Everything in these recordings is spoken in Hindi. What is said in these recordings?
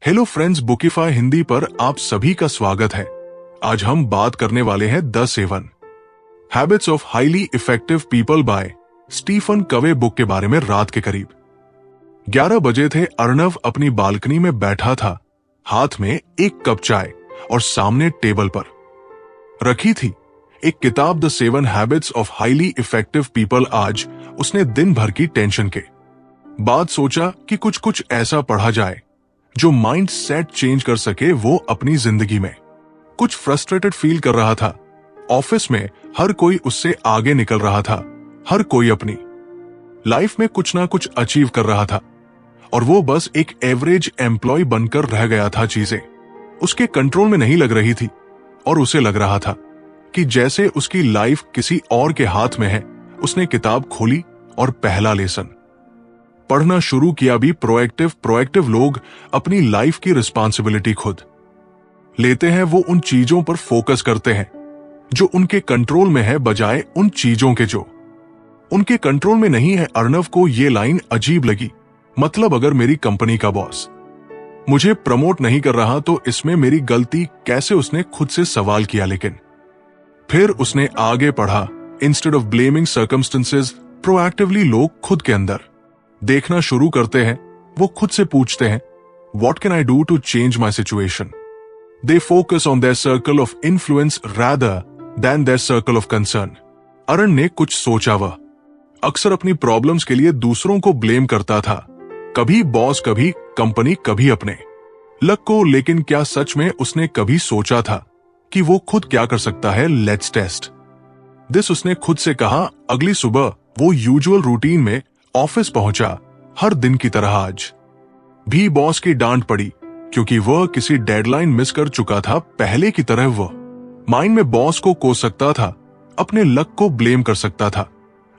हेलो फ्रेंड्स, बुकिफाई हिंदी पर आप सभी का स्वागत है। आज हम बात करने वाले हैं the 7 habits of highly effective people by Stephen Covey book के बारे में। रात के करीब 11 बजे थे। अर्णव अपनी बालकनी में बैठा था, हाथ में एक कप चाय और सामने टेबल पर रखी थी एक किताब, the 7 habits of highly effective people. आज उसने दिन भर की टेंशन के बाद सोचा कि कुछ ऐसा पढ़ा जाए जो माइंड सेट चेंज कर सके वो अपनी जिंदगी में। कुछ फ्रस्ट्रेटेड फील कर रहा था। ऑफिस में हर कोई उससे आगे निकल रहा था, हर कोई अपनी लाइफ में कुछ ना कुछ अचीव कर रहा था और वो बस एक एवरेज एम्प्लॉय बनकर रह गया था। चीजें उसके कंट्रोल में नहीं लग रही थी और उसे लग रहा था कि जैसे उसकी लाइफ किसी और के हाथ में है। उसने किताब खोली और पहला लेसन पढ़ना शुरू किया। भी प्रोएक्टिव लोग अपनी लाइफ की रिस्पांसिबिलिटी खुद लेते हैं। वो उन चीजों पर फोकस करते हैं जो उनके कंट्रोल में है, बजाय उन चीजों के जो उनके कंट्रोल में नहीं है। अर्णव को ये लाइन अजीब लगी। मतलब अगर मेरी कंपनी का बॉस मुझे प्रमोट नहीं कर रहा तो इसमें मेरी गलती कैसे? उसने खुद से सवाल किया। लेकिन फिर उसने आगे पढ़ा, instead of blaming circumstances, proactively लोग खुद के अंदर देखना शुरू करते हैं। वो खुद से पूछते हैं, what can I do to change my situation? They focus on their circle of influence rather than their circle of concern. Arun ने कुछ सोचा। वह अक्सर अपनी प्रॉब्लम्स के लिए दूसरों को ब्लेम करता था, कभी बॉस, कभी कंपनी, कभी अपने लक को। लेकिन क्या सच में उसने कभी सोचा था कि वो खुद क्या कर सकता है? लेट्स टेस्ट दिस, उसने खुद से कहा। अगली सुबह वो यूजुअल रूटीन में ऑफिस पहुंचा, हर दिन की तरह। आज भी बॉस की डांट पड़ी क्योंकि वह किसी डेडलाइन मिस कर चुका था। पहले की तरह वह माइंड में बॉस को कोस सकता था, अपने लक को ब्लेम कर सकता था।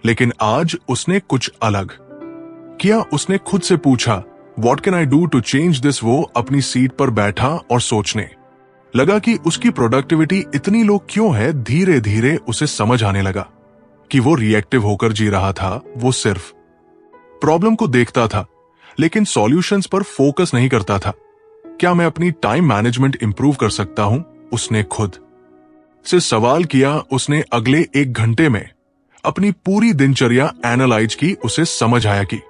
लेकिन आज उसने कुछ अलग किया। उसने खुद से पूछा, what can I do to change this? वो अपनी सीट पर बैठा और सोचने लगा कि उसकी प्रोडक्टिविटी इतनी लो क्यों है। धीरे धीरे उसे समझ आने लगा कि वो रिएक्टिव होकर जी रहा था। वो सिर्फ प्रॉब्लम को देखता था लेकिन सॉल्यूशंस पर फोकस नहीं करता था। क्या मैं अपनी टाइम मैनेजमेंट इंप्रूव कर सकता हूं? उसने खुद से सवाल किया। उसने अगले 1 घंटे में अपनी पूरी दिनचर्या एनालाइज की। उसे समझ आया कि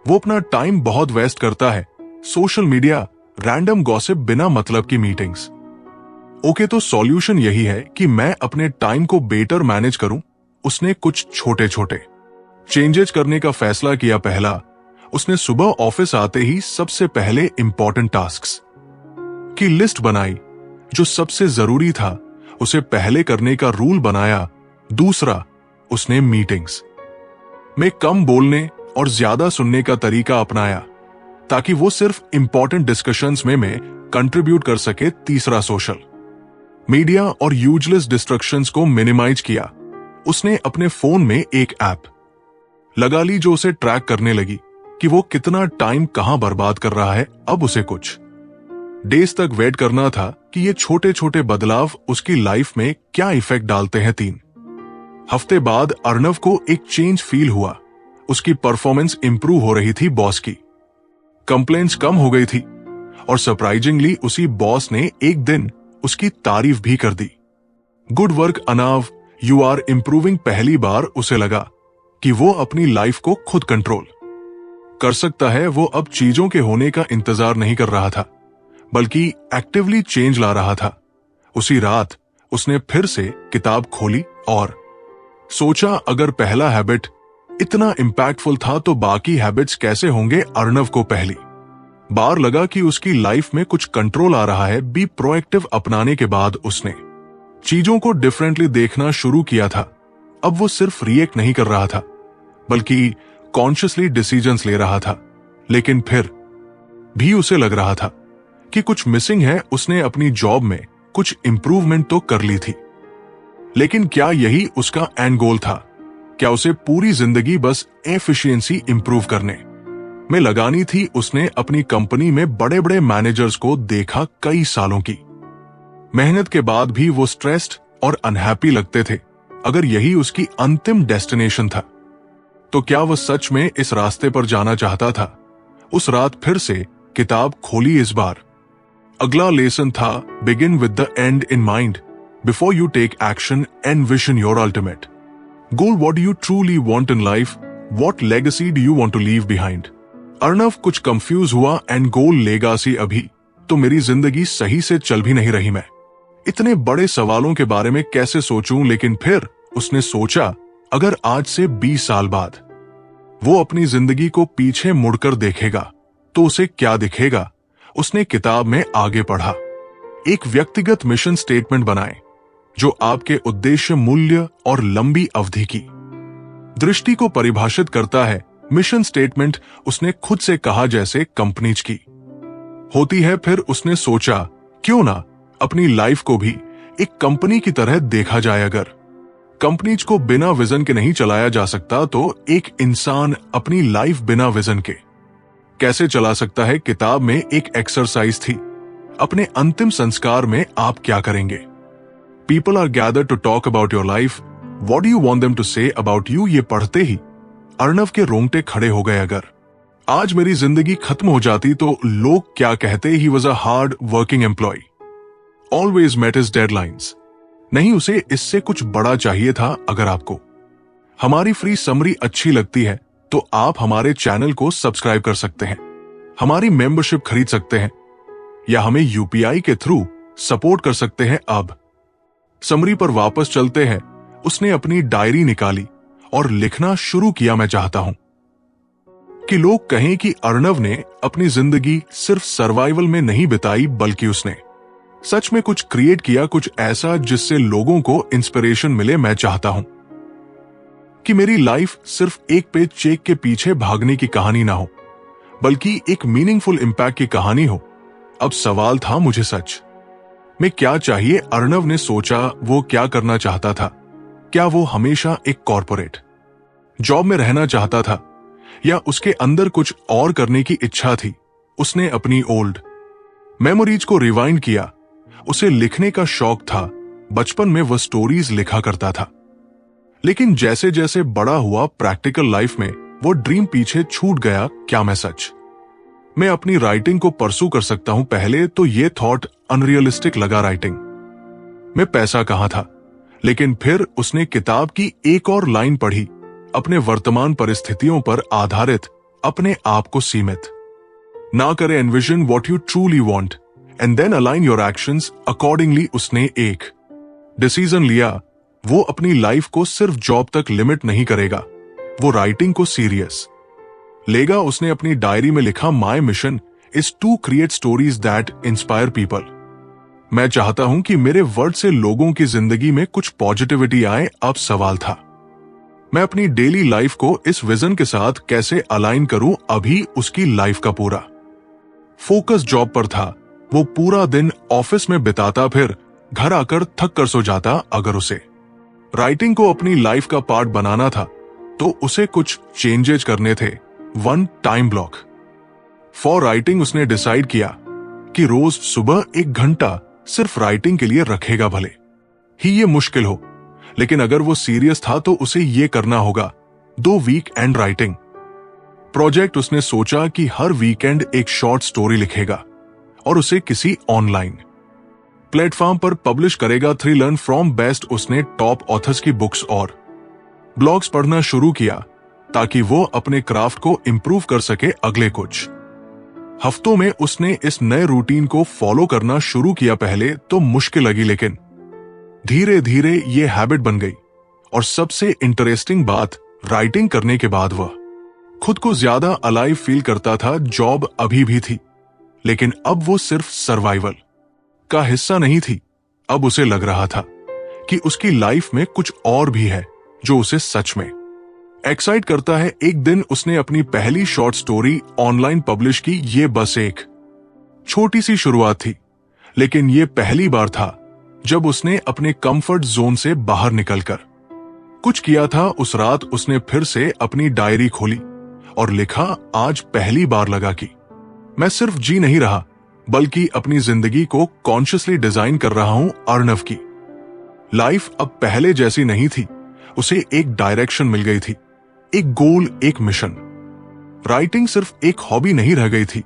वो अपना टाइम बहुत वेस्ट करता है, सोशल मीडिया, रैंडम गॉसिप, बिना मतलब की मीटिंग्स। ओके, तो सॉल्यूशन यही है कि मैं अपने टाइम को बेटर मैनेज करूं। उसने कुछ छोटे छोटे चेंजेस करने का फैसला किया। पहला, उसने सुबह ऑफिस आते ही सबसे पहले इंपॉर्टेंट टास्क्स की लिस्ट बनाई। जो सबसे जरूरी था उसे पहले करने का रूल बनाया। दूसरा, उसने मीटिंग्स में कम बोलने और ज्यादा सुनने का तरीका अपनाया ताकि वो सिर्फ इंपॉर्टेंट डिस्कशंस में कंट्रीब्यूट कर सके। तीसरा, सोशल मीडिया और यूजलेस डिस्ट्रैक्शंस को मिनिमाइज किया। उसने अपने फोन में एक ऐप लगा ली जो उसे ट्रैक करने लगी कि वो कितना टाइम कहां बर्बाद कर रहा है। अब उसे कुछ डेज तक वेट करना था कि ये छोटे छोटे बदलाव उसकी लाइफ में क्या इफेक्ट डालते हैं। 3 हफ्ते बाद अर्णव को एक चेंज फील हुआ। उसकी परफॉर्मेंस इंप्रूव हो रही थी, बॉस की कंप्लेंट्स कम हो गई थी और सरप्राइजिंगली उसी बॉस ने एक दिन उसकी तारीफ भी कर दी। Good work Arnav, you are improving. पहली बार उसे लगा कि वो अपनी लाइफ को खुद कंट्रोल कर सकता है। वो अब चीजों के होने का इंतजार नहीं कर रहा था बल्कि एक्टिवली चेंज ला रहा था। उसी रात उसने फिर से किताब खोली और सोचा, अगर पहला हैबिट इतना इंपैक्टफुल था तो बाकी हैबिट्स कैसे होंगे? अर्णव को पहली बार लगा कि उसकी लाइफ में कुछ कंट्रोल आ रहा है। बी प्रोएक्टिव अपनाने के बाद उसने चीजों को डिफरेंटली देखना शुरू किया था। अब वो सिर्फ रिएक्ट नहीं कर रहा था बल्कि कॉन्शियसली डिसीजंस ले रहा था। लेकिन फिर भी उसे लग रहा था कि कुछ मिसिंग है। उसने अपनी जॉब में कुछ इंप्रूवमेंट तो कर ली थी, लेकिन क्या यही उसका एंड गोल था? क्या उसे पूरी जिंदगी बस एफिशिएंसी इंप्रूव करने में लगानी थी? उसने अपनी कंपनी में बड़े बड़े मैनेजर्स को देखा। कई सालों की मेहनत के बाद भी वो स्ट्रेस्ड और अनहैप्पी लगते थे। अगर यही उसकी अंतिम डेस्टिनेशन था तो क्या वह सच में इस रास्ते पर जाना चाहता था? उस रात फिर से किताब खोली। इस बार अगला लेसन था begin with the end in mind before you take action and vision your ultimate goal. What do you truly want in life? What legacy do you want to leave behind? Arnav कुछ कंफ्यूज हुआ एंड गोल लेगासी अभी तो मेरी जिंदगी सही से चल भी नहीं रही. मैं इतने बड़े सवालों के बारे में कैसे सोचूं? लेकिन फिर उसने सोचा, अगर आज से 20 साल बाद वो अपनी जिंदगी को पीछे मुड़कर देखेगा तो उसे क्या दिखेगा? उसने किताब में आगे पढ़ा, एक व्यक्तिगत मिशन स्टेटमेंट बनाए जो आपके उद्देश्य, मूल्य और लंबी अवधि की दृष्टि को परिभाषित करता है. मिशन स्टेटमेंट उसने खुद से कहा जैसे कंपनीज की होती है. फिर उसने सोचा, क्यों ना अपनी लाइफ को भी एक कंपनी की तरह देखा जाए. अगर कंपनीज को बिना विजन के नहीं चलाया जा सकता तो एक इंसान अपनी लाइफ बिना विजन के कैसे चला सकता है? किताब में एक एक्सरसाइज थी, अपने अंतिम संस्कार में आप क्या करेंगे? People are gathered to talk about your life, what do you want them to say about you? ये पढ़ते ही अर्णव के रोंगटे खड़े हो गए. अगर आज मेरी जिंदगी खत्म हो जाती तो लोग क्या कहते? He was a hard working employee, always met his deadlines. नहीं, उसे इससे कुछ बड़ा चाहिए था. अगर आपको हमारी फ्री समरी अच्छी लगती है तो आप हमारे चैनल को सब्सक्राइब कर सकते हैं, हमारी मेंबरशिप खरीद सकते हैं या हमें यूपीआई के थ्रू सपोर्ट कर सकते हैं. अब समरी पर वापस चलते हैं. उसने अपनी डायरी निकाली और लिखना शुरू किया. मैं चाहता हूं कि लोग कहें कि अर्णव ने अपनी जिंदगी सिर्फ सर्वाइवल में नहीं बिताई, बल्कि उसने सच में कुछ क्रिएट किया, कुछ ऐसा जिससे लोगों को इंस्पिरेशन मिले. मैं चाहता हूं कि मेरी लाइफ सिर्फ एक पे चेक के पीछे भागने की कहानी ना हो, बल्कि एक मीनिंगफुल इंपैक्ट की कहानी हो. अब सवाल था मुझे सच में क्या चाहिए? अर्णव ने सोचा वो क्या करना चाहता था. क्या वो हमेशा एक कॉर्पोरेट जॉब में रहना चाहता था या उसके अंदर कुछ और करने की इच्छा थी? उसने अपनी ओल्ड मेमोरीज को रिवाइंड किया. उसे लिखने का शौक था. बचपन में वह स्टोरीज लिखा करता था, लेकिन जैसे जैसे बड़ा हुआ प्रैक्टिकल लाइफ में वो ड्रीम पीछे छूट गया. क्या मैं सच मैं अपनी राइटिंग को परसू कर सकता हूं? पहले तो ये थॉट अनरियलिस्टिक लगा. राइटिंग में पैसा कहां था? लेकिन फिर उसने किताब की एक और लाइन पढ़ी, अपने वर्तमान परिस्थितियों पर आधारित अपने आप को सीमित ना करें. Envision what you truly want and then align your actions accordingly. उसने एक डिसीजन लिया, वो अपनी लाइफ को सिर्फ जॉब तक लिमिट नहीं करेगा, वो राइटिंग को सीरियस लेगा. उसने अपनी डायरी में लिखा, my mission is to create stories that inspire people. मैं चाहता हूं कि मेरे वर्ड से लोगों की जिंदगी में कुछ पॉजिटिविटी आए. अब सवाल था, मैं अपनी डेली लाइफ को इस विजन के साथ कैसे अलाइन करूं? अभी उसकी लाइफ का पूरा फोकस जॉब पर था. वो पूरा दिन ऑफिस में बिताता, फिर घर आकर थक कर सो जाता. अगर उसे राइटिंग को अपनी लाइफ का पार्ट बनाना था तो उसे कुछ चेंजेस करने थे. 1 टाइम ब्लॉक फॉर राइटिंग. उसने डिसाइड किया कि रोज सुबह 1 घंटा सिर्फ राइटिंग के लिए रखेगा. भले ही ये मुश्किल हो, लेकिन अगर वो सीरियस था तो उसे ये करना होगा. 2 वीकेंड राइटिंग प्रोजेक्ट. उसने सोचा कि हर वीकेंड एक शॉर्ट स्टोरी लिखेगा और उसे किसी ऑनलाइन प्लेटफॉर्म पर पब्लिश करेगा. 3 लर्न फ्रॉम बेस्ट. उसने टॉप ऑथर्स की बुक्स और ब्लॉग्स पढ़ना शुरू किया ताकि वो अपने क्राफ्ट को इंप्रूव कर सके. अगले कुछ हफ्तों में उसने इस नए रूटीन को फॉलो करना शुरू किया. पहले तो मुश्किल लगी, लेकिन धीरे धीरे ये हैबिट बन गई. और सबसे इंटरेस्टिंग बात, राइटिंग करने के बाद वह खुद को ज्यादा अलाइव फील करता था. जॉब अभी भी थी, लेकिन अब वो सिर्फ सर्वाइवल का हिस्सा नहीं थी. अब उसे लग रहा था कि उसकी लाइफ में कुछ और भी है जो उसे सच में एक्साइट करता है. एक दिन उसने अपनी पहली शॉर्ट स्टोरी ऑनलाइन पब्लिश की. ये बस एक छोटी सी शुरुआत थी, लेकिन ये पहली बार था जब उसने अपने कंफर्ट जोन से बाहर निकलकर कुछ किया था. उस रात उसने फिर से अपनी डायरी खोली और लिखा, आज पहली बार लगा कि मैं सिर्फ जी नहीं रहा, बल्कि अपनी जिंदगी को कॉन्शियसली डिजाइन कर रहा हूं. अर्णव की लाइफ अब पहले जैसी नहीं थी. उसे एक डायरेक्शन मिल गई थी, एक गोल, एक मिशन. राइटिंग सिर्फ एक हॉबी नहीं रह गई थी,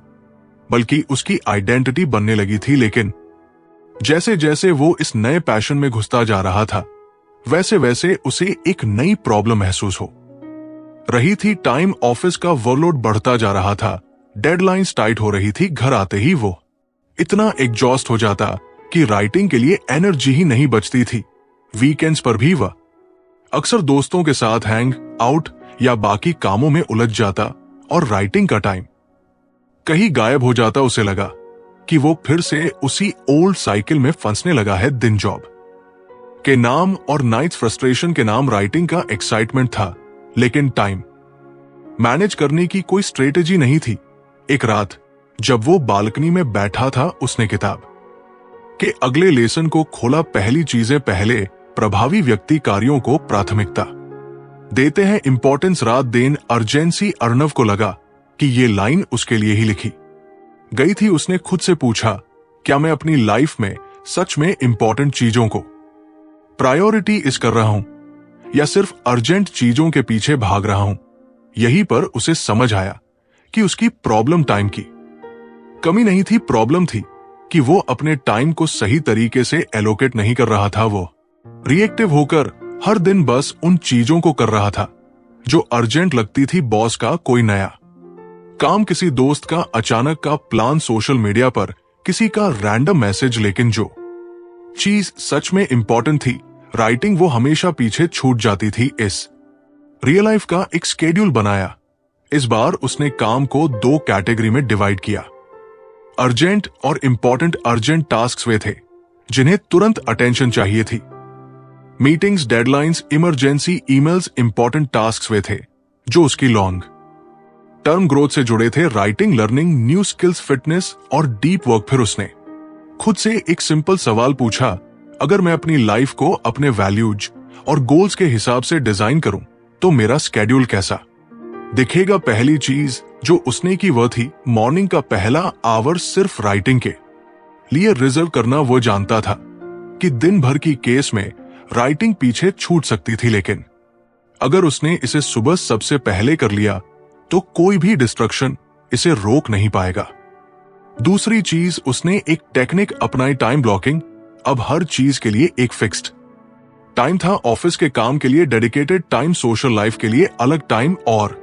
बल्कि उसकी आइडेंटिटी बनने लगी थी। लेकिन जैसे जैसे वो इस नए पैशन में घुसता जा रहा था, वैसे वैसे उसे एक नई प्रॉब्लम महसूस हो रही थी। टाइम ऑफिस का वर्कलोड बढ़ता जा रहा था, डेडलाइंस टाइट हो रही थी। घर आते ही वो इतना एग्जॉस्ट हो जाता कि राइटिंग के लिए एनर्जी ही नहीं बचती थी। वीकेंड्स पर भी वह अक्सर दोस्तों के साथ हैंग आउट या बाकी कामों में उलझ जाता और राइटिंग का टाइम कहीं गायब हो जाता। उसे लगा कि वो फिर से उसी ओल्ड साइकिल में फंसने लगा है। दिन जॉब के नाम और नाइट्स फ्रस्ट्रेशन के नाम राइटिंग का एक्साइटमेंट था, लेकिन टाइम मैनेज करने की कोई स्ट्रेटेजी नहीं थी। एक रात जब वो बालकनी में बैठा था, उसने किताब के अगले लेसन को खोला। पहली चीजें पहले, प्रभावी व्यक्ति कार्यों को प्राथमिकता देते हैं, इंपॉर्टेंस रात देन अर्जेंसी। अर्णव को लगा कि ये लाइन उसके लिए ही लिखी गई थी। उसने खुद से पूछा, क्या मैं अपनी लाइफ में सच में इंपॉर्टेंट चीजों को प्रायोरिटी कर रहा हूं या सिर्फ अर्जेंट चीजों के पीछे भाग रहा हूं? यहीं पर उसे समझ आया कि उसकी प्रॉब्लम टाइम की कमी नहीं थी, प्रॉब्लम थी कि वो अपने टाइम को सही तरीके से एलोकेट नहीं कर रहा था। वो रिएक्टिव होकर हर दिन बस उन चीजों को कर रहा था जो अर्जेंट लगती थी। बॉस का कोई नया काम, किसी दोस्त का अचानक का प्लान, सोशल मीडिया पर किसी का रैंडम मैसेज। लेकिन जो चीज सच में इंपॉर्टेंट थी, राइटिंग, वो हमेशा पीछे छूट जाती थी। इस रियल लाइफ का एक स्केड्यूल बनाया। इस बार उसने काम को 2 कैटेगरी में डिवाइड किया। अर्जेंट और इंपॉर्टेंट। अर्जेंट टास्क्स वे थे जिन्हें तुरंत अटेंशन चाहिए थी, meetings, deadlines, emergency emails. Important tasks वे थे जो उसकी लॉन्ग टर्म ग्रोथ से जुड़े थे, writing, learning, new skills, fitness और डीप वर्क। फिर उसने खुद से एक सिंपल सवाल पूछा, अगर मैं अपनी लाइफ को अपने वैल्यूज और गोल्स के हिसाब से डिजाइन करूं तो मेरा स्केड्यूल कैसा दिखेगा? पहली चीज जो उसने की वह थी मॉर्निंग का पहला आवर सिर्फ राइटिंग के लिए रिजर्व करना। वो जानता था कि दिन भर की केस में राइटिंग पीछे छूट सकती थी, लेकिन अगर उसने इसे सुबह सबसे पहले कर लिया तो कोई भी डिस्ट्रक्शन इसे रोक नहीं पाएगा। दूसरी चीज, उसने एक टेक्निक अपनाई, टाइम ब्लॉकिंग। अब हर चीज के लिए एक फिक्स्ड टाइम था। ऑफिस के काम के लिए डेडिकेटेड टाइम, सोशल लाइफ के लिए अलग टाइम और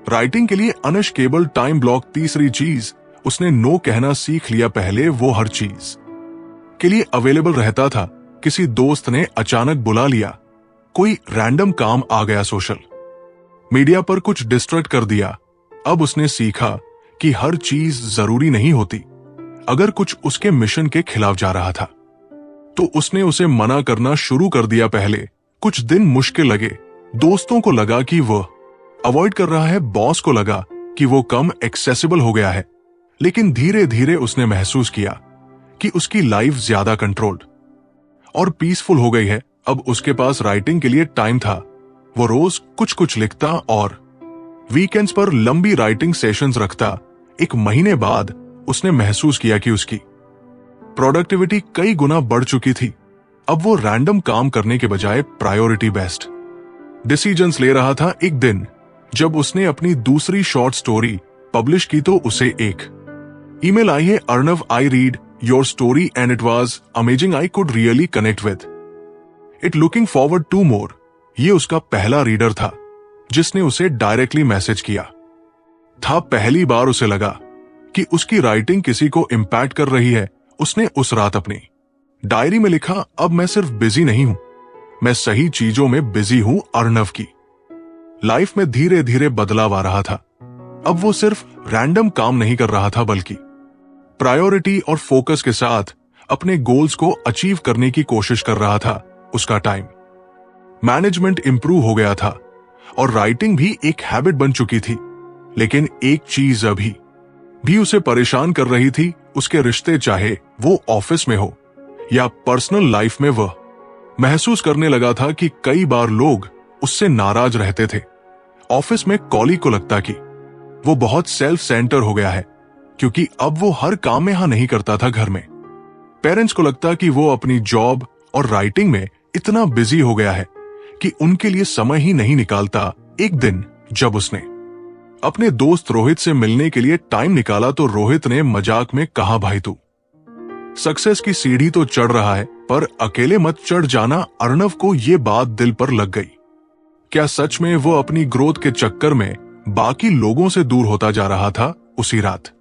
राइटिंग के लिए अनस्टेबल टाइम ब्लॉक। तीसरी चीज, उसने नो कहना सीख लिया। पहले वो हर चीज के लिए अवेलेबल रहता था। किसी दोस्त ने अचानक बुला लिया, कोई रैंडम काम आ गया, सोशल मीडिया पर कुछ डिस्ट्रैक्ट कर दिया। अब उसने सीखा कि हर चीज जरूरी नहीं होती। अगर कुछ उसके मिशन के खिलाफ जा रहा था तो उसने उसे मना करना शुरू कर दिया। पहले कुछ दिन मुश्किल लगे, दोस्तों को लगा कि वह अवॉइड कर रहा है, बॉस को लगा कि वो कम एक्सेसिबल हो गया है। लेकिन धीरे धीरे उसने महसूस किया कि उसकी लाइफ ज्यादा कंट्रोल्ड और पीसफुल हो गई है। अब उसके पास राइटिंग के लिए टाइम था। वो रोज कुछ कुछ लिखता और वीकेंड्स पर लंबी राइटिंग सेशंस रखता। 1 महीने बाद उसने महसूस किया कि उसकी प्रोडक्टिविटी कई गुना बढ़ चुकी थी। अब वो रैंडम काम करने के बजाय प्रायोरिटी बेस्ड डिसीजंस ले रहा था। एक दिन जब उसने अपनी दूसरी शॉर्ट स्टोरी पब्लिश की तो उसे एक ईमेल आई है, Arnav, I read your story and it was amazing, I could really connect with it, looking forward to more. ये उसका पहला रीडर था जिसने उसे डायरेक्टली मैसेज किया था। पहली बार उसे लगा कि उसकी राइटिंग किसी को इंपैक्ट कर रही है। उसने उस रात अपनी डायरी में लिखा, अब मैं सिर्फ बिजी नहीं हूं, मैं सही चीजों में बिजी हूं। अर्णव की लाइफ में धीरे धीरे बदलाव आ रहा था। अब वो सिर्फ रैंडम काम नहीं कर रहा था, बल्कि प्रायोरिटी और फोकस के साथ अपने गोल्स को अचीव करने की कोशिश कर रहा था। उसका टाइम मैनेजमेंट इंप्रूव हो गया था और राइटिंग भी एक हैबिट बन चुकी थी। लेकिन एक चीज अभी भी उसे परेशान कर रही थी, उसके रिश्ते, चाहे वो ऑफिस में हो या पर्सनल लाइफ में। वह महसूस करने लगा था कि कई बार लोग उससे नाराज रहते थे। ऑफिस में कॉलीग को लगता कि वो बहुत सेल्फ सेंटर हो गया है क्योंकि अब वो हर काम में हाँ नहीं करता था। घर में पेरेंट्स को लगता कि वो अपनी जॉब और राइटिंग में इतना बिजी हो गया है कि उनके लिए समय ही नहीं निकालता। एक दिन जब उसने अपने दोस्त रोहित से मिलने के लिए टाइम निकाला तो रोहित ने मजाक में कहा, भाई तू सक्सेस की सीढ़ी तो चढ़ रहा है, पर अकेले मत चढ़ जाना। अर्णव को ये बात दिल पर लग गई। क्या सच में वो अपनी ग्रोथ के चक्कर में बाकी लोगों से दूर होता जा रहा था? उसी रात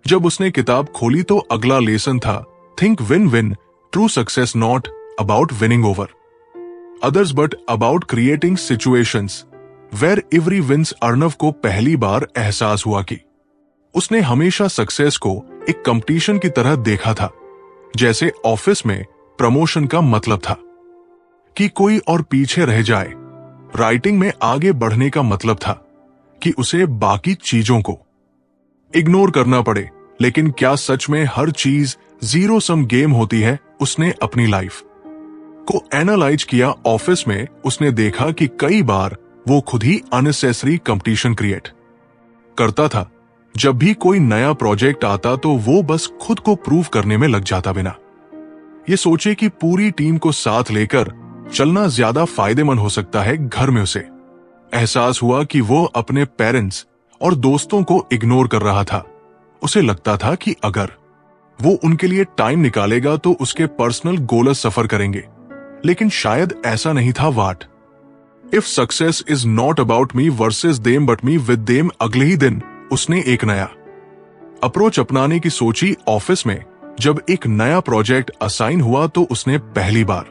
जब उसने किताब खोली तो अगला लेसन था, think win win, true success not about winning over others but about creating situations where every wins. Arnav को पहली बार एहसास हुआ कि उसने हमेशा सक्सेस को एक कंपटीशन की तरह देखा था, जैसे ऑफिस में प्रमोशन का मतलब था कि कोई और पीछे रह जाए, राइटिंग में आगे बढ़ने का मतलब था कि उसे बाकी चीजों को इग्नोर करना पड़े। लेकिन क्या सच में हर चीज जीरो सम गेम होती है? उसने अपनी लाइफ को एनालाइज किया। ऑफिस में उसने देखा कि कई बार वो खुद ही अननेसेसरी कंपटीशन क्रिएट करता था। जब भी कोई नया प्रोजेक्ट आता तो वो बस खुद को प्रूव करने में लग जाता, बिना ये सोचे कि पूरी टीम को साथ लेकर चलना ज्यादा फायदेमंद हो सकता है। घर में उसे एहसास हुआ कि वो अपने पेरेंट्स और दोस्तों को इग्नोर कर रहा था। उसे लगता था कि अगर वो उनके लिए टाइम निकालेगा तो उसके पर्सनल गोल्स सफर करेंगे, लेकिन शायद ऐसा नहीं था। What if success is not about me versus them but me with them? अगले ही दिन उसने एक नया अप्रोच अपनाने की सोची। ऑफिस में जब एक नया प्रोजेक्ट असाइन हुआ तो उसने पहली बार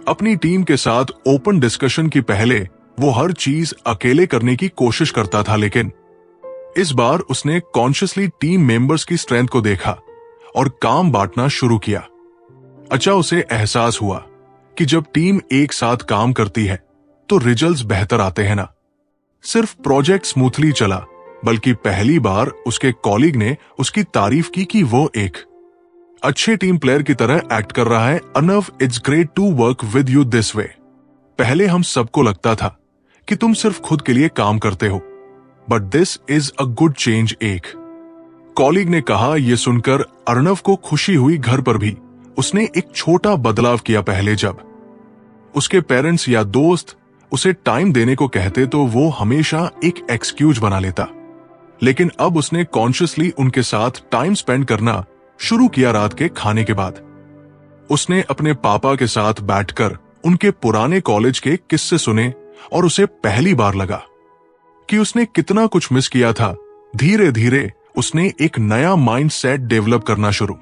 अपनी टीम के साथ ओपन डिस्कशन की पहले वो हर चीज अकेले करने की कोशिश करता था, लेकिन इस बार उसने कॉन्शियसली टीम मेंबर्स की स्ट्रेंथ को देखा और काम बांटना शुरू किया। अच्छा, उसे एहसास हुआ कि जब टीम एक साथ काम करती है तो रिजल्ट्स बेहतर आते हैं। ना सिर्फ प्रोजेक्ट स्मूथली चला, बल्कि पहली बार उसके कॉलीग ने उसकी तारीफ की कि वो एक अच्छे टीम प्लेयर की तरह एक्ट कर रहा है। Arnav, it's great to work with you this way. पहले हम सबको लगता था कि तुम सिर्फ खुद के लिए काम करते हो, but this is a good change, एक कॉलीग ने कहा। यह सुनकर अर्णव को खुशी हुई। घर पर भी उसने एक छोटा बदलाव किया। पहले जब उसके पेरेंट्स या दोस्त उसे टाइम देने को कहते तो वो हमेशा एक एक्सक्यूज बना लेता, लेकिन अब उसने कॉन्शियसली उनके साथ टाइम स्पेंड करना शुरू किया। रात के खाने के बाद उसने अपने पापा के साथ बैठकर उनके पुराने कॉलेज के किस्से सुने और उसे पहली बार लगा कि उसने कितना कुछ मिस किया था। धीरे धीरे उसने एक नया माइंडसेट डेवलप करना शुरू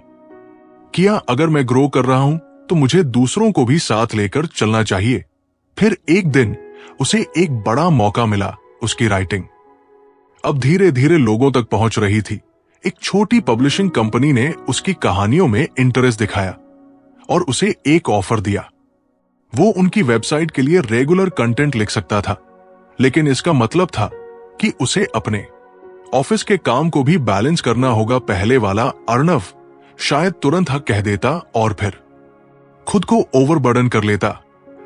किया। अगर मैं ग्रो कर रहा हूं तो मुझे दूसरों को भी साथ लेकर चलना चाहिए। फिर एक दिन उसे एक बड़ा मौका मिला। उसकी राइटिंग अब धीरे धीरे लोगों तक पहुंच रही थी। एक छोटी पब्लिशिंग कंपनी ने उसकी कहानियों में इंटरेस्ट दिखाया और उसे एक ऑफर दिया। वो उनकी वेबसाइट के लिए रेगुलर कंटेंट लिख सकता था, लेकिन इसका मतलब था कि उसे अपने ऑफिस के काम को भी बैलेंस करना होगा। पहले वाला अर्णव शायद तुरंत हाँ कह देता और फिर खुद को ओवरबर्डन कर लेता,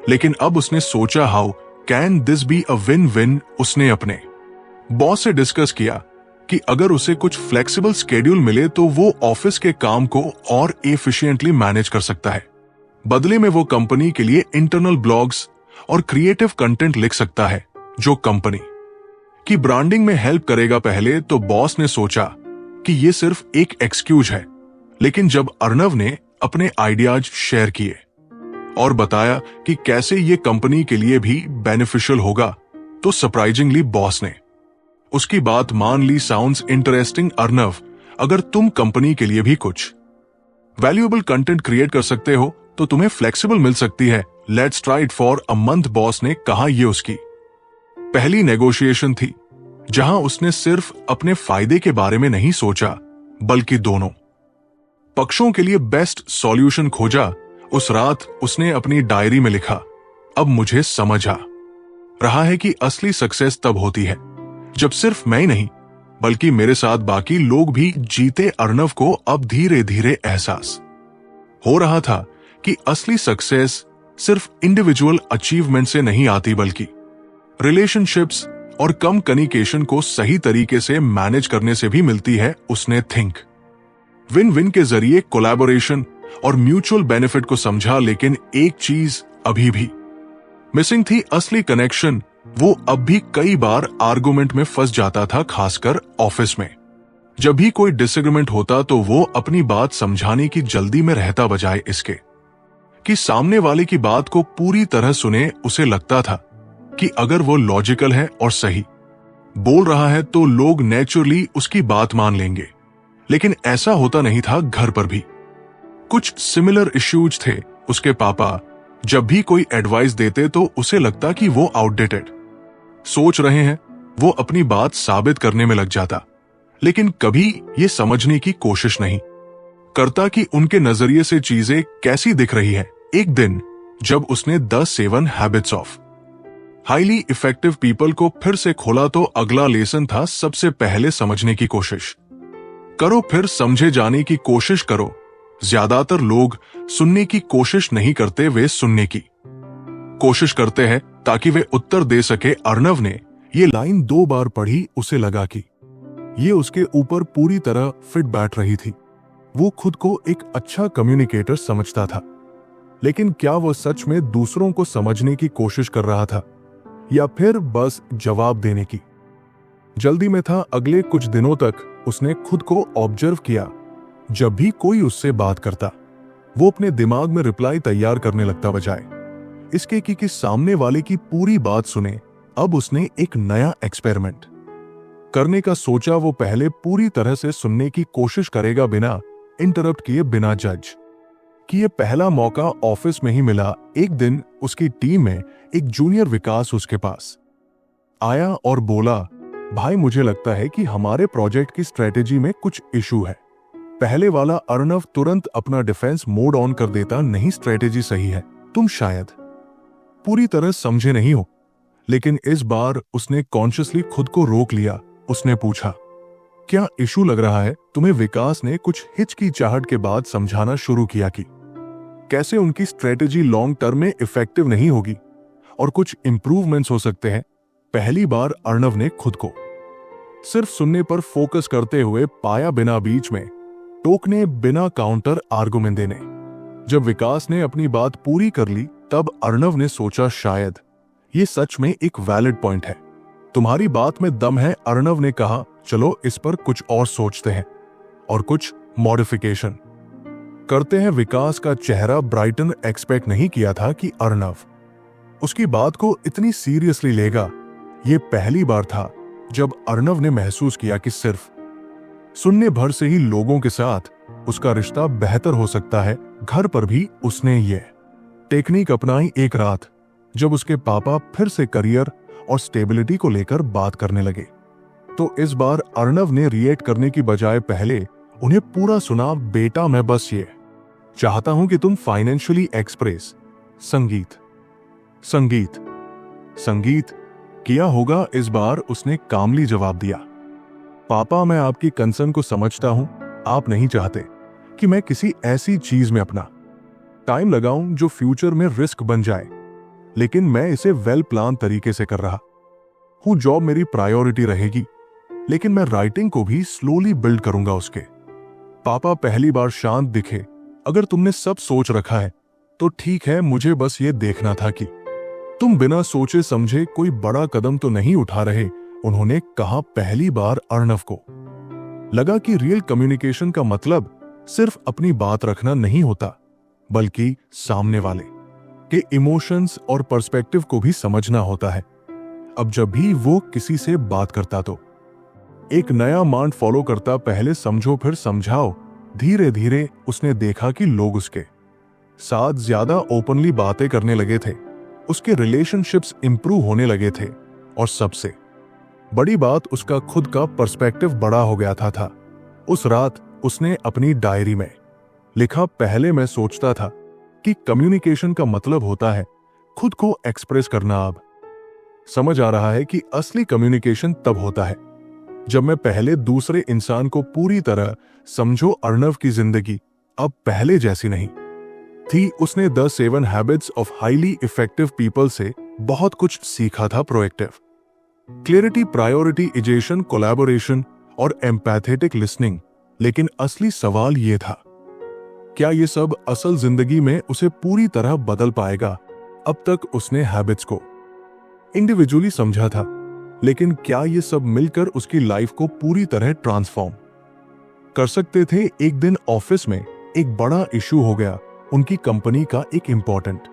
लेकिन अब उसने सोचा, how can this be a win win? उसने अपने बॉस से डिस्कस किया कि अगर उसे कुछ फ्लेक्सिबल स्केड्यूल मिले तो वो ऑफिस के काम को और एफिशिएंटली मैनेज कर सकता है। बदले में वो कंपनी के लिए इंटरनल ब्लॉग्स और क्रिएटिव कंटेंट लिख सकता है जो कंपनी की ब्रांडिंग में हेल्प करेगा। पहले तो बॉस ने सोचा कि ये सिर्फ एक एक्सक्यूज है, लेकिन जब अर्णव ने अपने आइडियाज शेयर किए और बताया कि कैसे ये कंपनी के लिए भी बेनिफिशियल होगा, तो सरप्राइजिंगली बॉस ने उसकी बात मान ली। साउंड्स इंटरेस्टिंग अर्णव, अगर तुम कंपनी के लिए भी कुछ वैल्यूएबल कंटेंट क्रिएट कर सकते हो तो तुम्हें फ्लेक्सिबल मिल सकती है। Let's try it for a month, boss ने कहा। ये उसकी पहली नेगोशिएशन थी जहां उसने सिर्फ अपने फायदे के बारे में नहीं सोचा, बल्कि दोनों पक्षों के लिए बेस्ट सॉल्यूशन खोजा। उस रात उसने अपनी डायरी में लिखा, अब मुझे समझ आ रहा है कि असली सक्सेस तब होती है जब सिर्फ मैं ही नहीं बल्कि मेरे साथ बाकी लोग भी जीते। अर्णव को अब धीरे धीरे एहसास हो रहा था कि असली सक्सेस सिर्फ इंडिविजुअल अचीवमेंट से नहीं आती, बल्कि रिलेशनशिप्स और कम्युनिकेशन को सही तरीके से मैनेज करने से भी मिलती है। उसने थिंक विन विन के जरिए कोलैबोरेशन और म्यूचुअल बेनिफिट को समझा, लेकिन एक चीज अभी भी मिसिंग थी, असली कनेक्शन। वो अब भी कई बार आर्गुमेंट में फंस जाता था, खासकर ऑफिस में। जब भी कोई डिसएग्रीमेंट होता तो वो अपनी बात समझाने की जल्दी में रहता, बजाय इसके कि सामने वाले की बात को पूरी तरह सुने। उसे लगता था कि अगर वो लॉजिकल है और सही बोल रहा है तो लोग नेचुरली उसकी बात मान लेंगे। लेकिन ऐसा होता नहीं था। घर पर भी कुछ सिमिलर इश्यूज थे। उसके पापा जब भी कोई एडवाइस देते तो उसे लगता कि वो आउटडेटेड सोच रहे हैं। वो अपनी बात साबित करने में लग जाता, लेकिन कभी ये समझने की कोशिश नहीं करता कि उनके नजरिए से चीजें कैसी दिख रही है। एक दिन जब उसने the 7 habits of highly effective people को फिर से खोला तो अगला लेसन था, सबसे पहले समझने की कोशिश करो, फिर समझे जाने की कोशिश करो। ज्यादातर लोग सुनने की कोशिश नहीं करते, वे सुनने की कोशिश करते हैं ताकि वे उत्तर दे सके। अर्णव ने ये लाइन 2 बार पढ़ी। उसे लगा कि ये उसके ऊपर पूरी तरह फिट बैठ रही थी। वो खुद को एक अच्छा कम्युनिकेटर समझता था, लेकिन क्या वो सच में दूसरों को समझने की कोशिश कर रहा था या फिर बस जवाब देने की जल्दी में था। अगले कुछ दिनों तक उसने खुद को ऑब्जर्व किया। जब भी कोई उससे बात करता, वो अपने दिमाग में रिप्लाई तैयार करने लगता, बजाय इसके कि सामने वाले की पूरी बात सुने। अब उसने एक नया एक्सपेरिमेंट करने का सोचा। वो पहले पूरी तरह से सुनने की कोशिश करेगा, बिना इंटरप्ट किए, बिना जज किए। पहला मौका ऑफिस में ही मिला। एक दिन उसकी टीम में एक जूनियर विकास उसके पास आया और बोला, भाई मुझे लगता है कि हमारे प्रोजेक्ट की स्ट्रेटेजी में कुछ इशू है। पहले वाला अर्णव तुरंत अपना डिफेंस मोड ऑन कर देता, नहीं स्ट्रेटेजी सही है, तुम शायद पूरी तरह समझे नहीं हो। लेकिन इस बार उसने कॉन्शियसली खुद को रोक लिया। उसने पूछा, क्या इशू लग रहा है तुम्हें? विकास ने कुछ हिचकिचाहट के बाद समझाना शुरू किया कि कैसे उनकी स्ट्रेटेजी लॉन्ग टर्म में इफेक्टिव नहीं होगी और कुछ इंप्रूवमेंट्स हो सकते हैं। पहली बार अर्णव ने खुद को सिर्फ सुनने पर फोकस करते हुए पाया, बिना बीच में टोकने, बिना काउंटर आर्गुमेंट देने। जब विकास ने अपनी बात पूरी कर ली, तब अर्णव ने सोचा, शायद ये सच में एक वैलिड पॉइंट है, तुम्हारी बात में दम है। अर्णव ने कहा, चलो इस पर कुछ और सोचते हैं और कुछ मॉडिफिकेशन करते हैं। विकास का चेहरा ब्राइटन। एक्सपेक्ट नहीं किया था कि अर्णव उसकी बात को इतनी सीरियसली लेगा। ये पहली बार था जब अर्णव ने महसूस किया कि सिर्फ सुनने भर से ही लोगों के साथ उसका रिश्ता बेहतर हो सकता है। घर पर भी उसने ये टेक्निक अपनाई। एक रात जब उसके पापा फिर से करियर और स्टेबिलिटी को लेकर बात करने लगे, तो इस बार अर्णव ने रिएक्ट करने की बजाय पहले उन्हें पूरा सुना। बेटा, मैं बस ये चाहता हूं कि तुम फाइनेंशियली एक्सप्रेस संगीत संगीत संगीत किया होगा। इस बार उसने कामली जवाब दिया, पापा मैं आपकी कंसर्न को समझता हूं। आप नहीं चाहते कि मैं किसी ऐसी चीज में अपना टाइम लगाऊं जो फ्यूचर में रिस्क बन जाए, लेकिन मैं इसे वेल प्लान तरीके से कर रहा हूं। जॉब मेरी प्रायोरिटी रहेगी, लेकिन मैं राइटिंग को भी स्लोली बिल्ड करूंगा उसके। पापा पहली बार शांत दिखे। अगर तुमने सब सोच रखा है तो ठीक है, मुझे बस ये देखना था कि तुम बिना सोचे समझे कोई बड़ा कदम तो नहीं उठा रहे। उन्होंने कहा। पहली बार अर्णव को लगा कि रियल कम्युनिकेशन का मतलब सिर्फ अपनी बात रखना नहीं होता, बल्कि सामने वाले के इमोशंस और पर्सपेक्टिव को भी समझना होता है। अब जब भी वो किसी से बात करता तो एक नया मांड फॉलो करता, पहले समझो फिर समझाओ। धीरे धीरे उसने देखा कि लोग उसके साथ ज्यादा ओपनली बातें करने लगे थे, उसके रिलेशनशिप्स इंप्रूव होने लगे थे, और सबसे बड़ी बात, उसका खुद का पर्सपेक्टिव बड़ा हो गया था। उस रात उसने अपनी डायरी में लिखा, पहले मैं सोचता था कि कम्युनिकेशन का मतलब होता है खुद को एक्सप्रेस करना। अब समझ आ रहा है कि असली कम्युनिकेशन तब होता है जब मैं पहले दूसरे इंसान को पूरी तरह समझो। अर्णव की जिंदगी अब पहले जैसी नहीं थी। उसने the 7 habits of highly effective people से बहुत कुछ सीखा था। प्रोएक्टिव क्लियरिटी, प्रायोरिटीजेशन, कोलैबोरेशन और एम्पैथेटिक लिसनिंग। लेकिन असली सवाल यह था, क्या ये सब असल जिंदगी में उसे पूरी तरह बदल पाएगा? अब तक उसने हैबिट्स को इंडिविजुअली समझा था, लेकिन क्या ये सब मिलकर उसकी लाइफ को पूरी तरह ट्रांसफॉर्म कर सकते थे? एक दिन ऑफिस में एक बड़ा इशू हो गया। उनकी कंपनी का एक इंपॉर्टेंट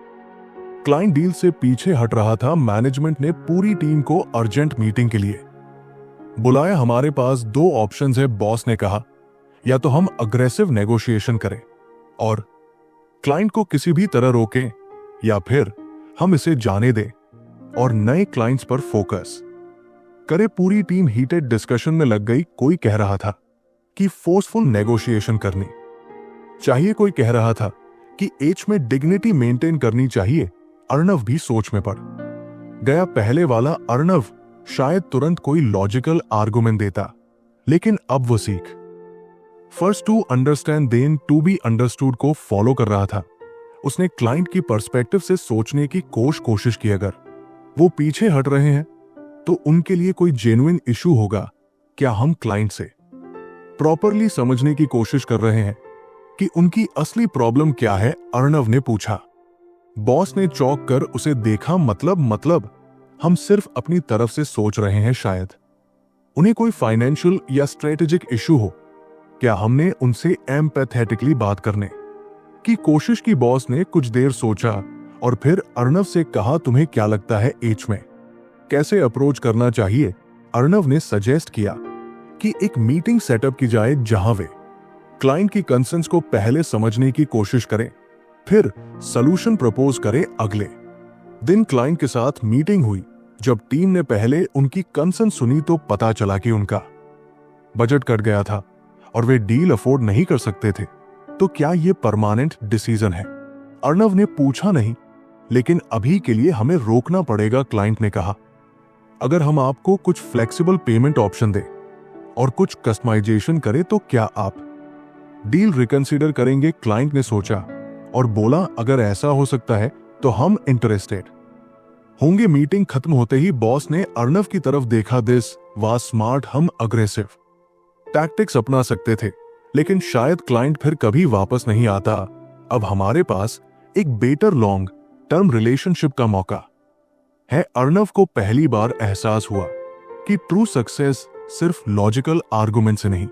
क्लाइंट डील से पीछे हट रहा था। मैनेजमेंट ने पूरी टीम को अर्जेंट मीटिंग के लिए बुलाया। हमारे पास दो ऑप्शंस है, बॉस ने कहा, या तो हम अग्रेसिव नेगोशिएशन करें और क्लाइंट को किसी भी तरह रोकें, या फिर हम इसे जाने दें और नए क्लाइंट्स पर फोकस करे। पूरी टीम हीटेड डिस्कशन में लग गई। कोई कह रहा था कि फोर्सफुल नेगोशिएशन करनी चाहिए, कोई कह रहा था कि एज में डिग्निटी मेंटेन करनी चाहिए। अर्णव भी सोच में पड़ गया। पहले वाला अर्णव शायद तुरंत कोई लॉजिकल आर्गुमेंट देता, लेकिन अब वो seek first to understand then to be understood को फॉलो कर रहा था। उसने क्लाइंट की पर्सपेक्टिव से सोचने की कोशिश की। अगर वो पीछे हट रहे हैं तो उनके लिए कोई जेन्युइन इशू होगा। क्या हम क्लाइंट से प्रॉपरली समझने की कोशिश कर रहे हैं कि उनकी असली प्रॉब्लम क्या है? अर्णव ने पूछा। बॉस ने चौंक कर उसे देखा। मतलब हम सिर्फ अपनी तरफ से सोच रहे हैं। शायद उन्हें कोई फाइनेंशियल या स्ट्रेटेजिक इशू हो। क्या हमने उनसे एम्पैथेटिकली बात करने की कोशिश की? बॉस ने कुछ देर सोचा और फिर अर्णव से कहा, तुम्हें क्या लगता है एच में कैसे अप्रोच करना चाहिए? अर्णव ने सजेस्ट किया कि एक मीटिंग सेटअप की जाए जहां वे क्लाइंट की कंसर्न्स को पहले समझने की कोशिश करें, फिर सॉल्यूशन प्रपोज करें। अगले दिन क्लाइंट के साथ मीटिंग हुई। जब टीम ने पहले उनकी कंसर्न सुनी तो पता चला कि उनका बजट कट गया था और वे डील अफोर्ड नहीं कर सकते थे। तो क्या यह परमानेंट डिसीजन है? अर्णव ने पूछा। नहीं, लेकिन अभी के लिए हमें रोकना पड़ेगा, क्लाइंट ने कहा। अगर हम आपको कुछ फ्लेक्सिबल पेमेंट ऑप्शन दें और कुछ कस्टमाइजेशन करें तो क्या आप डील रिकंसीडर करेंगे? क्लाइंट ने सोचा और बोला, अगर ऐसा हो सकता है तो हम इंटरेस्टेड होंगे। मीटिंग खत्म होते ही बॉस ने अर्णव की तरफ देखा। This was smart. हम अग्रेसिव टैक्टिक्स अपना सकते थे, लेकिन शायद क्लाइंट फिर कभी वापस नहीं आता। अब हमारे पास एक बेटर लॉन्ग टर्म रिलेशनशिप का मौका है। अर्णव को पहली बार एहसास हुआ कि ट्रू सक्सेस सिर्फ लॉजिकल आर्गुमेंट से नहीं,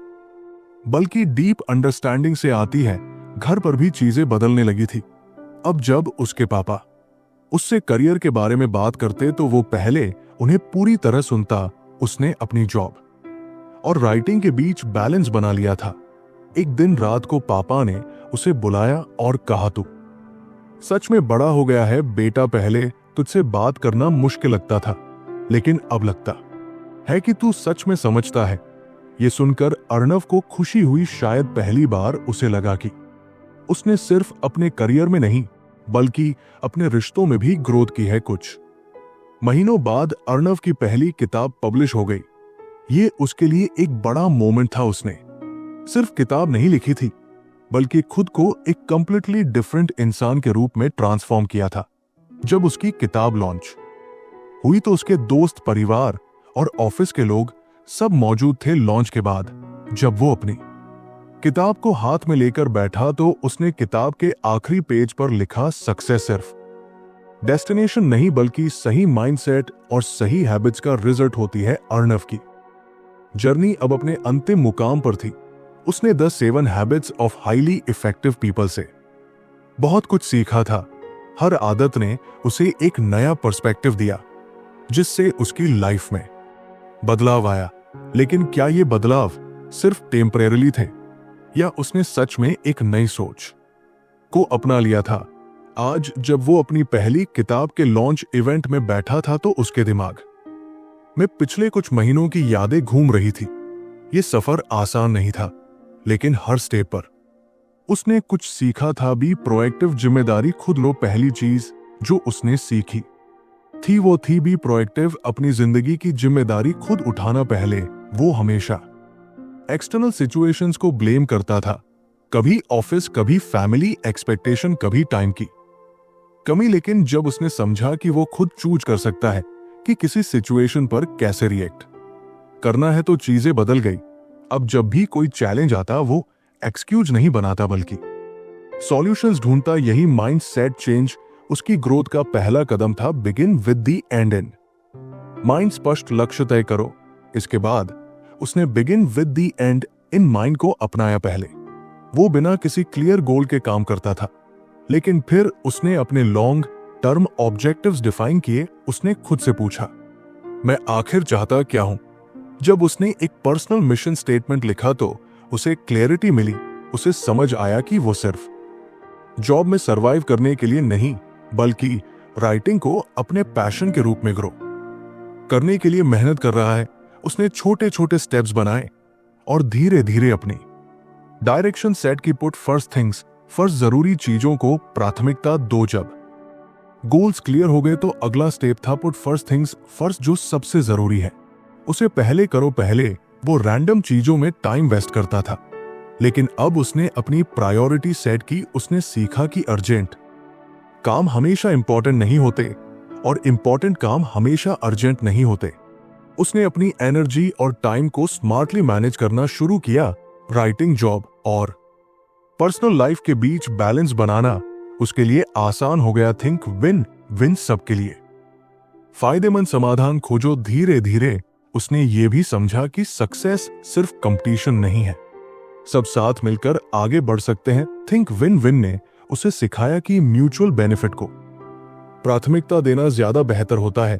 बल्कि डीप अंडरस्टैंडिंग से आती है। घर पर भी चीजें बदलने लगी थी। अब जब उसके पापा उससे करियर के बारे में बात करते तो वो पहले उन्हें पूरी तरह सुनता। उसने अपनी जॉब और राइटिंग के बीच बैलेंस बना लिया था। एक दिन रात को पापा ने उसे बुलाया और कहा, तू सच में बड़ा हो गया है बेटा। पहले तुझसे बात करना मुश्किल लगता था, लेकिन अब लगता है कि तू सच में समझता है। ये सुनकर अर्णव को खुशी हुई। शायद पहली बार उसे लगा कि उसने सिर्फ अपने करियर में नहीं, बल्कि अपने रिश्तों में भी ग्रोथ की है। कुछ महीनों बाद अर्णव की पहली किताब पब्लिश हो गई। ये उसके लिए एक बड़ा मोमेंट था। उसने सिर्फ किताब नहीं लिखी थी, बल्कि खुद को एक कंप्लीटली डिफरेंट इंसान के रूप में ट्रांसफॉर्म किया था। जब उसकी किताब लॉन्च हुई तो उसके दोस्त, परिवार और ऑफिस के लोग सब मौजूद थे। लॉन्च के बाद जब वो अपनी किताब को हाथ में लेकर बैठा तो उसने किताब के आखिरी पेज पर लिखा, सक्सेस सिर्फ डेस्टिनेशन नहीं, बल्कि सही माइंडसेट और सही हैबिट्स का रिजल्ट होती है। अर्णव की जर्नी अब अपने अंतिम मुकाम पर थी। उसने the 7 habits of highly effective people से बहुत कुछ सीखा था। हर आदत ने उसे एक नया पर्सपेक्टिव दिया, जिससे उसकी लाइफ में बदलाव आया। लेकिन क्या ये बदलाव सिर्फ टेम्परेरी थे, या उसने सच में एक नई सोच को अपना लिया था? आज जब वो अपनी पहली किताब के लॉन्च इवेंट में बैठा था तो उसके दिमाग में पिछले कुछ महीनों की यादें घूम रही थी। ये सफर आसान नहीं था, लेकिन हर स्टेप पर उसने कुछ सीखा था। भी प्रोएक्टिव जिम्मेदारी खुद लो। पहली चीज जो उसने सीखी थी वो थी बी प्रोएक्टिव। अपनी जिंदगी की जिम्मेदारी खुद उठाना। पहले वो हमेशा एक्सटर्नल सिचुएशंस को ब्लेम करता था, कभी ऑफिस, कभी फैमिली एक्सपेक्टेशन, कभी टाइम की कमी। लेकिन जब उसने समझा कि वो खुद चूज कर सकता है कि किसी सिचुएशन पर कैसे रिएक्ट करना है, तो चीजें बदल गई। अब जब भी कोई चैलेंज आता वो एक्सक्यूज नहीं बनाता, बल्कि सॉल्यूशंस ढूंढता। यही माइंड सेट चेंज उसकी ग्रोथ का पहला कदम था। Begin with the end in mind स्पष्ट लक्ष्य तय करो। इसके बाद उसने begin with the end in mind को अपनाया। पहले वो बिना किसी क्लियर गोल के काम करता था, लेकिन फिर उसने अपने लॉन्ग टर्म ऑब्जेक्टिव्स डिफाइन किए। उसने खुद से पूछा, मैं आखिर चाहता क्या हूं? जब उसने एक पर्सनल मिशन स्टेटमेंट लिखा तो उसे क्लैरिटी मिली। उसे समझ आया कि वो सिर्फ जॉब में सरवाइव करने के लिए नहीं, बल्कि राइटिंग को अपने पैशन के रूप में ग्रो करने के लिए मेहनत कर रहा है। उसने छोटे छोटे स्टेप्स बनाए और धीरे धीरे अपनी डायरेक्शन सेट की। पुट फर्स्ट थिंग्स फर्स्ट, जरूरी चीजों को प्राथमिकता दो। जब गोल्स क्लियर हो गए तो अगला स्टेप था पुट फर्स्ट थिंग्स फर्स्ट, जो सबसे जरूरी है उसे पहले करो। पहले वो रैंडम चीजों में टाइम वेस्ट करता था, लेकिन अब उसने अपनी प्रायोरिटी सेट की। उसने सीखा कि अर्जेंट काम हमेशा इंपॉर्टेंट नहीं होते और इंपॉर्टेंट काम हमेशा अर्जेंट नहीं होते। उसने अपनी एनर्जी और टाइम को स्मार्टली मैनेज करना शुरू किया। राइटिंग, जॉब और पर्सनल लाइफ के बीच बैलेंस बनाना उसके लिए आसान हो गया। थिंक विन विन सबके लिए, फायदेमंद समाधान खोजो। धीरे धीरे उसने ये भी समझा कि सक्सेस सिर्फ कंपटीशन नहीं है, सब साथ मिलकर आगे बढ़ सकते हैं। थिंक विन विन ने उसे सिखाया कि म्यूचुअल बेनिफिट को प्राथमिकता देना ज्यादा बेहतर होता है।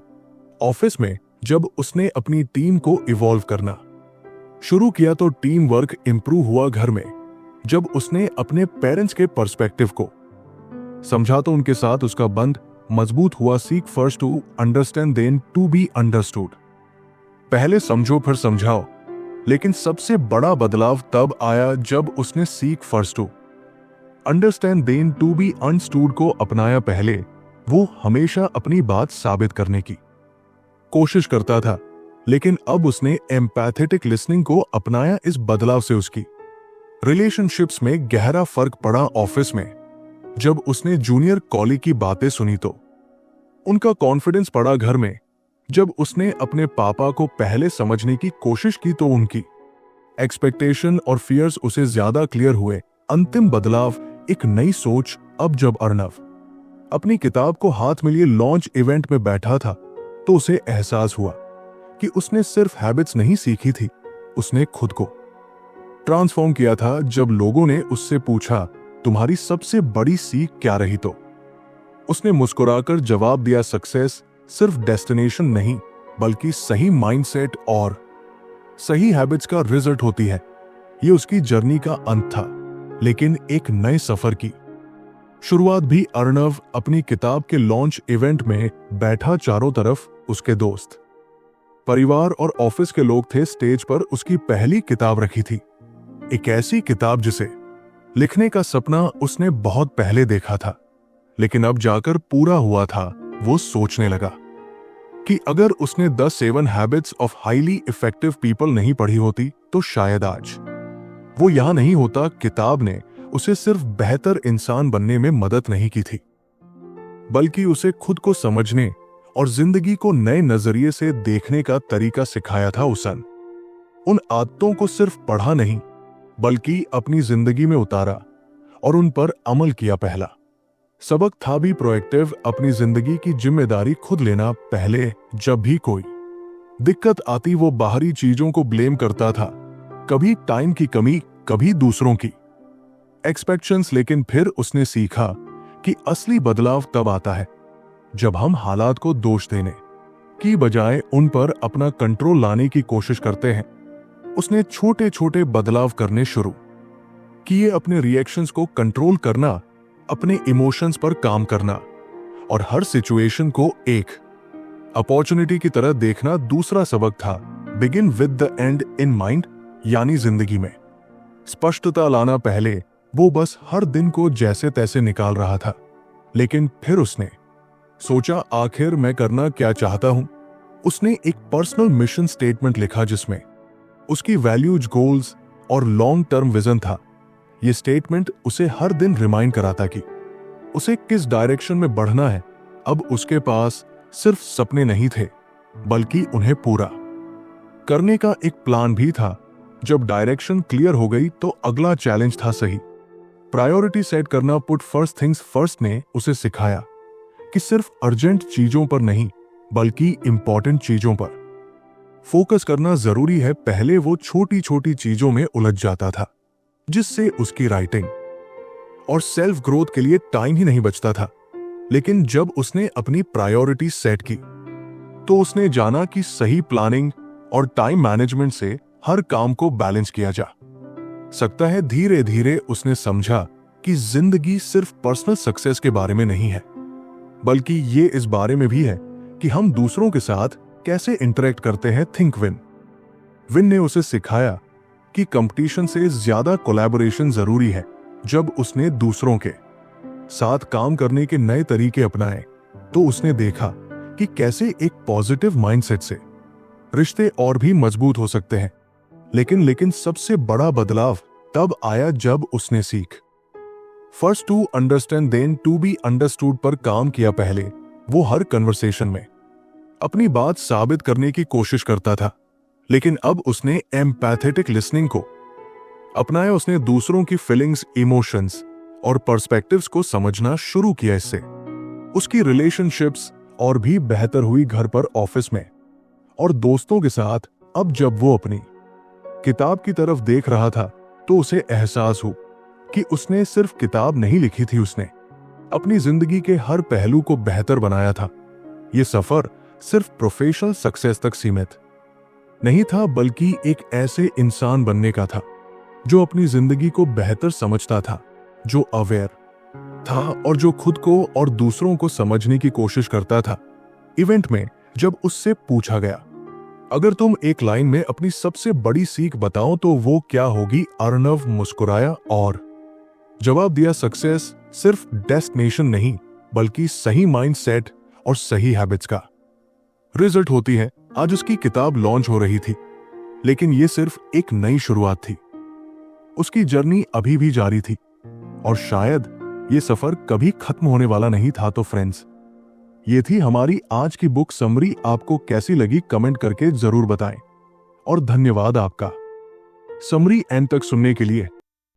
ऑफिस में जब उसने अपनी टीम को इवॉल्व करना शुरू किया तो टीम वर्क इंप्रूव हुआ। घर में जब उसने अपने पेरेंट्स के पर्सपेक्टिव को समझा तो उनके साथ उसका बंध मजबूत हुआ। Seek first to understand then to be understood, पहले समझो फिर समझाओ। लेकिन सबसे बड़ा बदलाव तब आया जब उसने seek first to understand then to be understood को अपनाया। पहले वो हमेशा अपनी बात साबित करने की कोशिश करता था, लेकिन अब उसने एम्पैथेटिक लिसनिंग को अपनाया। इस बदलाव से उसकी रिलेशनशिप्स में गहरा फर्क पड़ा। ऑफिस में जब उसने जूनियर कॉलीग की बातें सुनी तो उनका कॉन्फिडेंस बढ़ा। घर में जब उसने अपने पापा को पहले समझने की कोशिश की तो उनकी एक्सपेक्टेशन और फियर्स उसे ज्यादा क्लियर हुए। अंतिम बदलाव एक नई सोच। अब जब अर्नव अपनी किताब को हाथ में लिए लॉन्च इवेंट में बैठा था तो उसे एहसास हुआ कि उसने सिर्फ हैबिट्स नहीं सीखी थी, उसने खुद को ट्रांसफॉर्म किया था। जब लोगों ने उससे पूछा तुम्हारी सबसे बड़ी सीख क्या रही तो उसने मुस्कुराकर जवाब दिया, सक्सेस सिर्फ डेस्टिनेशन नहीं बल्कि सही माइंडसेट और सही हैबिट्स का रिजल्ट होती है। ये उसकी जर्नी का अंत था, लेकिन एक नए सफर की शुरुआत भी। अर्नव अपनी किताब के लॉन्च इवेंट में बैठा, चारों तरफ उसके दोस्त, परिवार और ऑफिस के लोग थे। स्टेज पर उसकी पहली किताब रखी थी, एक ऐसी किताब जिसे लिखने का सपना उसने बहुत पहले देखा था, लेकिन अब जाकर पूरा हुआ था। वो सोचने लगा कि अगर उसने the 7 habits of highly effective people नहीं पढ़ी होती तो शायद आज वो यहां नहीं होता। किताब ने उसे सिर्फ बेहतर इंसान बनने में मदद नहीं की थी, बल्कि उसे खुद को समझने और जिंदगी को नए नजरिए से देखने का तरीका सिखाया था। उसने उन आदतों को सिर्फ पढ़ा नहीं बल्कि अपनी जिंदगी में उतारा और उन पर अमल किया। पहला सबक था भी प्रोएक्टिव, अपनी जिंदगी की जिम्मेदारी खुद लेना। पहले जब भी कोई दिक्कत आती वो बाहरी चीजों को ब्लेम करता था, कभी टाइम की कमी, कभी दूसरों की एक्सपेक्टेशंस। लेकिन फिर उसने सीखा कि असली बदलाव तब आता है जब हम हालात को दोष देने की बजाय उन पर अपना कंट्रोल लाने की कोशिश करते हैं। उसने छोटे छोटे बदलाव करने शुरू किए, अपने रिएक्शंस को कंट्रोल करना, अपने इमोशंस पर काम करना और हर सिचुएशन को एक अपॉर्चुनिटी की तरह देखना। दूसरा सबक था begin with the end in mind, यानी जिंदगी में स्पष्टता लाना। पहले वो बस हर दिन को जैसे तैसे निकाल रहा था, लेकिन फिर उसने सोचा आखिर मैं करना क्या चाहता हूं। उसने एक पर्सनल मिशन स्टेटमेंट लिखा जिसमें उसकी वैल्यूज, गोल्स और लॉन्ग टर्म विजन था। यह स्टेटमेंट उसे हर दिन रिमाइंड कराता कि उसे किस डायरेक्शन में बढ़ना है। अब उसके पास सिर्फ सपने नहीं थे, बल्कि उन्हें पूरा करने का एक प्लान भी था। जब डायरेक्शन क्लियर हो गई तो अगला चैलेंज था सही प्रायोरिटी सेट करना। पुट फर्स्ट थिंग्स फर्स्ट ने उसे सिखाया कि सिर्फ अर्जेंट चीजों पर नहीं बल्कि इंपॉर्टेंट चीजों पर फोकस करना जरूरी है। पहले वो छोटी छोटी चीजों में उलझ जाता था, जिससे उसकी राइटिंग और सेल्फ ग्रोथ के लिए टाइम ही नहीं बचता था। लेकिन जब उसने अपनी प्रायोरिटी सेट की तो उसने जाना कि सही प्लानिंग और टाइम मैनेजमेंट से हर काम को बैलेंस किया जा सकता है। धीरे धीरे उसने समझा कि जिंदगी सिर्फ पर्सनल सक्सेस के बारे में नहीं है, बल्कि ये इस बारे में भी है कि हम दूसरों के साथ कैसे इंटरेक्ट करते हैं। थिंक विन ने उसे सिखाया कि कंपटीशन से ज्यादा कोलैबोरेशन जरूरी है। जब उसने दूसरों के साथ काम करने के नए तरीके अपनाए तो उसने देखा कि कैसे एक पॉजिटिव माइंडसेट से रिश्ते और भी मजबूत हो सकते हैं। लेकिन सबसे बड़ा बदलाव तब आया जब उसने seek first to understand then to be understood पर काम किया। पहले वो हर कन्वर्सेशन में अपनी बात साबित करने की कोशिश करता था, लेकिन अब उसने एम्पैथेटिक लिसनिंग को अपनाया। उसने दूसरों की फीलिंग्स, इमोशंस और पर्सपेक्टिव्स को समझना शुरू किया। इससे उसकी रिलेशनशिप्स और भी बेहतर हुई, घर पर, ऑफिस में और दोस्तों के साथ। अब जब वो अपनी किताब की तरफ देख रहा था तो उसे एहसास हो कि उसने सिर्फ किताब नहीं लिखी थी, उसने अपनी जिंदगी के हर पहलू को बेहतर बनाया था। ये सफर सिर्फ प्रोफेशनल सक्सेस तक सीमित नहीं था, बल्कि एक ऐसे इंसान बनने का था जो अपनी जिंदगी को बेहतर समझता था, जो अवेयर था और जो खुद को और दूसरों को समझने की कोशिश करता था। इवेंट में जब उससे पूछा गया, अगर तुम एक लाइन में अपनी सबसे बड़ी सीख बताओ तो वो क्या होगी, अर्णव मुस्कुराया और जवाब दिया, सक्सेस सिर्फ डेस्टिनेशन नहीं, बल्कि सही माइंडसेट और सही हैबिट्स का रिजल्ट होती है। आज उसकी किताब लॉन्च हो रही थी, लेकिन ये सिर्फ एक नई शुरुआत थी। उसकी जर्नी अभी भी जारी थी और शायद ये सफर कभी खत्म होने वाला नहीं था। तो फ्रेंड्स, ये थी हमारी आज की बुक समरी। आपको कैसी लगी कमेंट करके जरूर बताएं और धन्यवाद आपका समरी एंड तक सुनने के लिए।